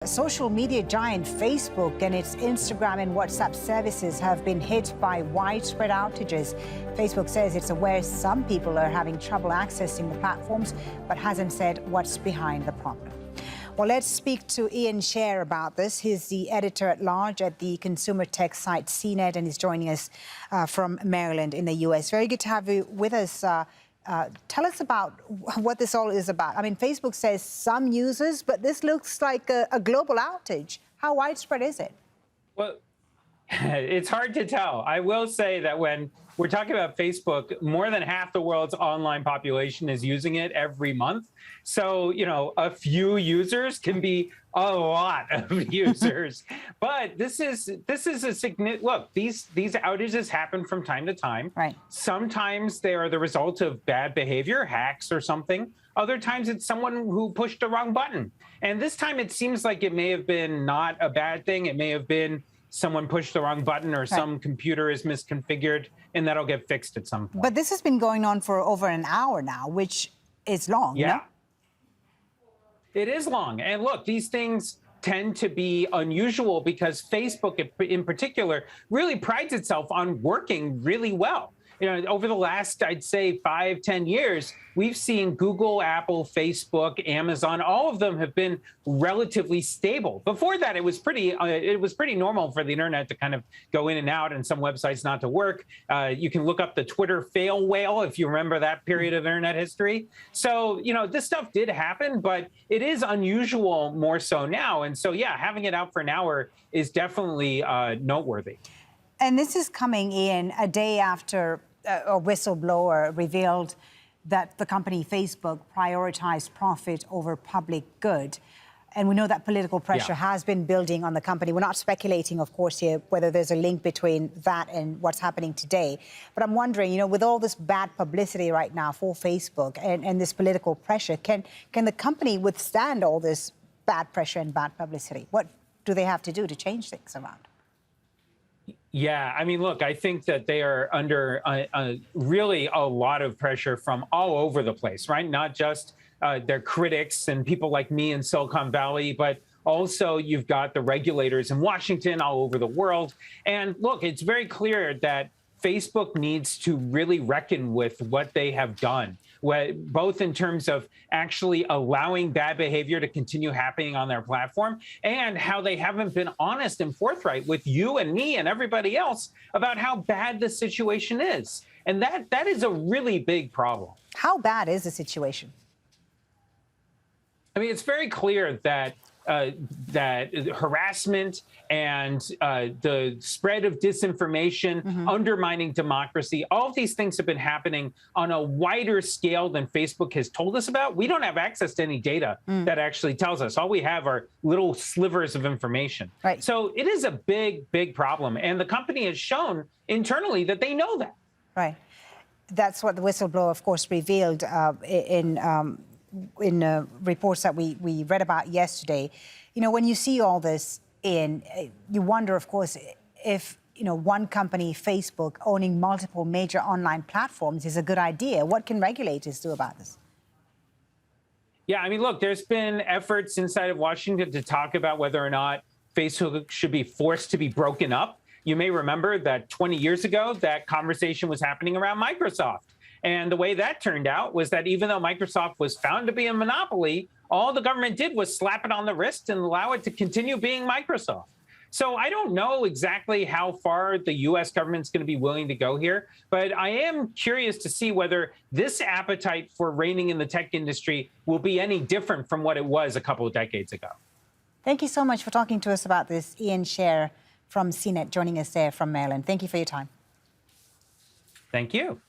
Social media giant Facebook and its Instagram and WhatsApp services have been hit by widespread outages. Facebook says it's aware some people are having trouble accessing the platforms, but hasn't said what's behind the problem. Well, let's speak to Ian Sherr about this. He's the editor-at-large at the consumer tech site CNET, and he's joining us from Maryland in the U.S. Very good to have you with us. Tell us about what this all is about. I mean, Facebook says some users, but this looks like a global outage. How widespread is it? Well, it's hard to tell. I will say that when we're talking about Facebook, more than half the world's online population is using it every month. So, you know, a few users can be a lot of users. But this is a significant look. These outages happen from time to time. Right. Sometimes they are the result of bad behavior, hacks or something. Other times it's someone who pushed the wrong button. And this time it seems like it may have been not a bad thing. It may have been someone pushed the wrong button or some computer is misconfigured, and that'll get fixed at some point. But this has been going on for over an hour now, which is long, yeah. No? It is long. And look, these things tend to be unusual because Facebook in particular really prides itself on working really well. You know, over the last, I'd say 5-10 years, we've seen Google, Apple, Facebook, Amazon, all of them have been relatively stable. Before that, it was pretty normal for the internet to kind of go in and out and some websites not to work. You can look up the Twitter fail whale if you remember that period of internet history. So, you know, this stuff did happen, but it is unusual more so now. And so, yeah, having it out for an hour is definitely noteworthy. And this is coming in a day after a whistleblower revealed that the company Facebook prioritized profit over public good. And we know that political pressure has been building on the company. We're not speculating, of course, here whether there's a link between that and what's happening today. But I'm wondering, you know, with all this bad publicity right now for Facebook and this political pressure, can the company withstand all this bad pressure and bad publicity? What do they have to do to change things around? Yeah, I mean, look, I think that they are under really a lot of pressure from all over the place, right? Not just their critics and people like me in Silicon Valley, but also you've got the regulators in Washington, all over the world. And look, it's very clear that Facebook needs to really reckon with what they have done, both in terms of actually allowing bad behavior to continue happening on their platform and how they haven't been honest and forthright with you and me and everybody else about how bad the situation is. And that is a really big problem. How bad is the situation? I mean, it's very clear that that harassment and the spread of disinformation, undermining democracy, all of these things have been happening on a wider scale than Facebook has told us about. We don't have access to any data that actually tells us. All we have are little slivers of information. Right. So it is a big, big problem. And the company has shown internally that they know that. Right. That's what the whistleblower, of course, revealed in reports that we read about yesterday. You know, when you see all this you wonder, of course, if, you know, one company, Facebook, owning multiple major online platforms is a good idea. What can regulators do about this? Yeah, I mean, look, there's been efforts inside of Washington to talk about whether or not Facebook should be forced to be broken up. You may remember that 20 years ago, that conversation was happening around Microsoft. And the way that turned out was that even though Microsoft was found to be a monopoly, all the government did was slap it on the wrist and allow it to continue being Microsoft. So I don't know exactly how far the U.S. government's going to be willing to go here, but I am curious to see whether this appetite for reigning in the tech industry will be any different from what it was a couple of decades ago. Thank you so much for talking to us about this. Ian Sherr from CNET joining us there from Maryland. Thank you for your time. Thank you.